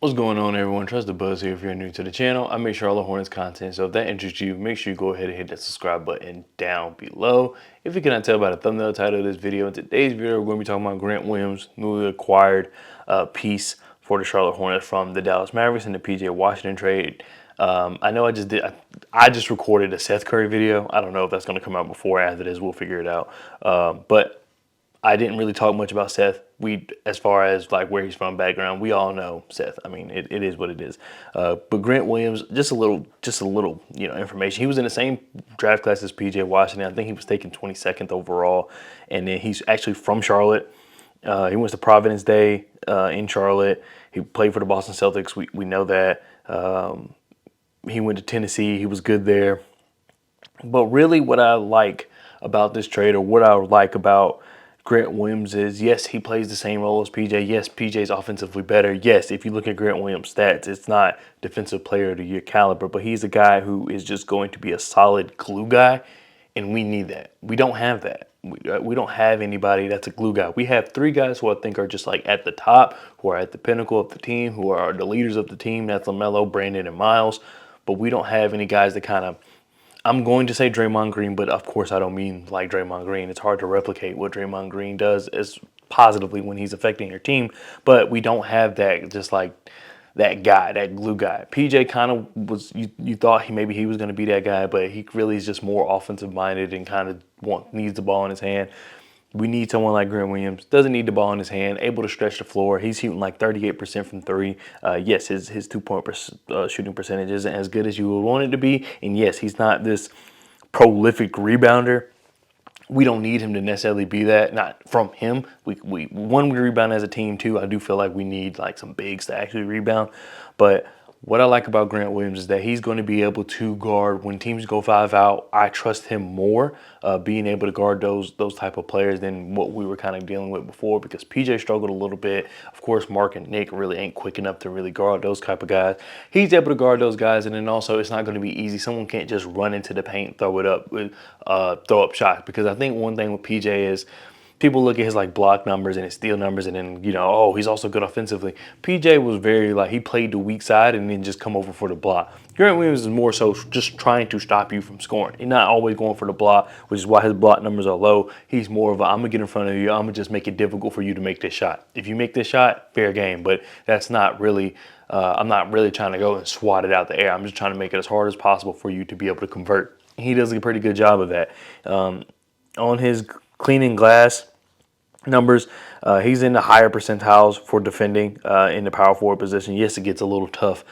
What's going on, everyone? Trust the Buzz here. If you're new to the channel, I make sure all the Hornets content. So if that interests you, make sure you go ahead and hit that subscribe button down below. If you cannot tell by the thumbnail title of this video, in today's video, we're going to be talking about Grant Williams, newly acquired piece for the Charlotte Hornets from the Dallas Mavericks in the PJ Washington trade. I know I just recorded a Seth Curry video. I don't know if that's going to come out before or after this. We'll figure it out. But I didn't really talk much about Seth. As far as like where he's from, background, we all know Seth. I mean, it is what it is. But Grant Williams, just a little, information. He was in the same draft class as PJ Washington. I think he was taken 22nd overall, and then he's actually from Charlotte. He went to Providence Day in Charlotte. He played for the Boston Celtics. We know that. He went to Tennessee. He was good there. But really, what I like about this trade, or what I like about Grant Williams is, yes, he plays the same role as PJ. Yes, PJ's offensively better. Yes, if you look at Grant Williams' stats, it's not defensive player of the year caliber, but he's a guy who is just going to be a solid glue guy, and we need that. We don't have that. We don't have anybody that's a glue guy. We have three guys who I think are just like at the top, who are at the pinnacle of the team, who are the leaders of the team. That's LaMelo, Brandon, and Miles. But we don't have any guys that kind of, I'm going to say Draymond Green, but of course I don't mean like Draymond Green. It's hard to replicate what Draymond Green does as positively when he's affecting your team, but we don't have that, just like that guy, that glue guy. PJ kind of was, you thought maybe he was going to be that guy, but he really is just more offensive minded and kind of needs the ball in his hand. We need someone like Grant Williams. Doesn't need the ball in his hand, able to stretch the floor. He's shooting like 38% from three. Yes, his 2-point shooting percentage isn't as good as you would want it to be. And yes, he's not this prolific rebounder. We don't need him to necessarily be that, not from him. We rebound as a team too. I do feel like we need like some bigs to actually rebound. But what I like about Grant Williams is that he's going to be able to guard when teams go 5 out. I trust him more being able to guard those type of players than what we were kind of dealing with before, because PJ struggled a little bit. Of course, Mark and Nick really ain't quick enough to really guard those type of guys. He's able to guard those guys, and then also it's not going to be easy. Someone can't just run into the paint, throw up shots, because I think one thing with PJ is, people look at his like block numbers and his steal numbers, and then oh, he's also good offensively. PJ was very like, he played the weak side and then just come over for the block. Grant Williams is more so just trying to stop you from scoring. He's not always going for the block, which is why his block numbers are low. He's more of a, I'm gonna get in front of you, I'm gonna just make it difficult for you to make this shot. If you make this shot, fair game, but that's not really, I'm not really trying to go and swat it out the air. I'm just trying to make it as hard as possible for you to be able to convert. He does a pretty good job of that. On his cleaning glass numbers, he's in the higher percentiles for defending in the power forward position. Yes, it gets a little tough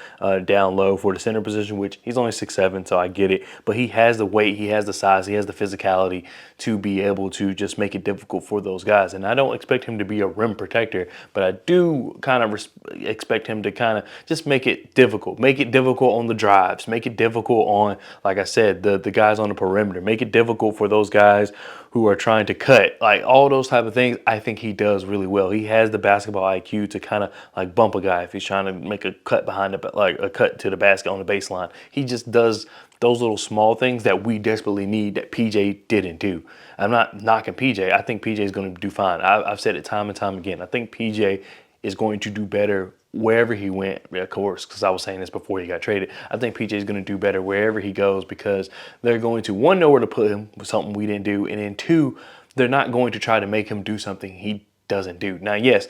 down low for the center position, which he's only 6'7", so I get it. But he has the weight, he has the size, he has the physicality to be able to just make it difficult for those guys. And I don't expect him to be a rim protector, but I do kind of expect him to kind of just make it difficult. Make it difficult on the drives. Make it difficult on, like I said, the guys on the perimeter. Make it difficult for those guys who are trying to cut, like all those type of things. I think he does really well. He has the basketball IQ to kind of like bump a guy if he's trying to make a cut behind the, like a cut to the basket on the baseline. He just does those little small things that we desperately need that PJ didn't do. I'm not knocking PJ. I think PJ is going to do fine. I've said it time and time again. I think PJ is going to do better wherever he went, of course, because I was saying this before he got traded. I think PJ is going to do better wherever he goes, because they're going to, one, know where to put him with something we didn't do, and then two, they're not going to try to make him do something he doesn't do. Now, yes,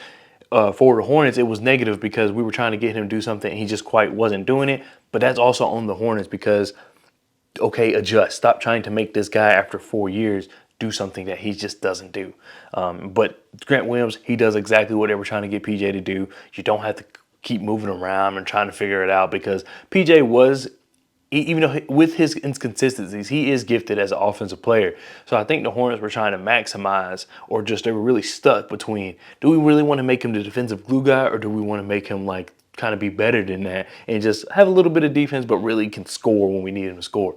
for the Hornets, it was negative because we were trying to get him to do something and he just quite wasn't doing it, but that's also on the Hornets because, okay, adjust. Stop trying to make this guy after 4 years do something that he just doesn't do. But Grant Williams, he does exactly what they were trying to get PJ to do. You don't have to keep moving around and trying to figure it out, because PJ was, even though with his inconsistencies, he is gifted as an offensive player. So I think the Hornets were trying to maximize, or just they were really stuck between, do we really want to make him the defensive glue guy, or do we want to make him like kind of be better than that and just have a little bit of defense but really can score when we need him to score?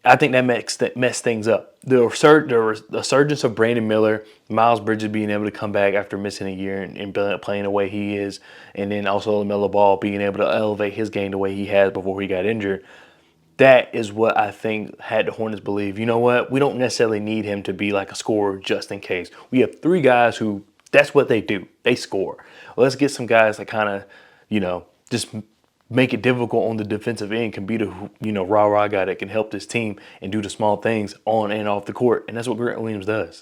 I think that messed things up. The resurgence of Brandon Miller, Miles Bridges being able to come back after missing a year and playing the way he is, and then also LaMelo Ball being able to elevate his game the way he has before he got injured. That is what I think had the Hornets believe, you know what, we don't necessarily need him to be like a scorer just in case. We have three guys who, that's what they do. They score. Well, let's get some guys that kind of, just make it difficult on the defensive end, can be the, rah-rah guy that can help this team and do the small things on and off the court. And that's what Grant Williams does.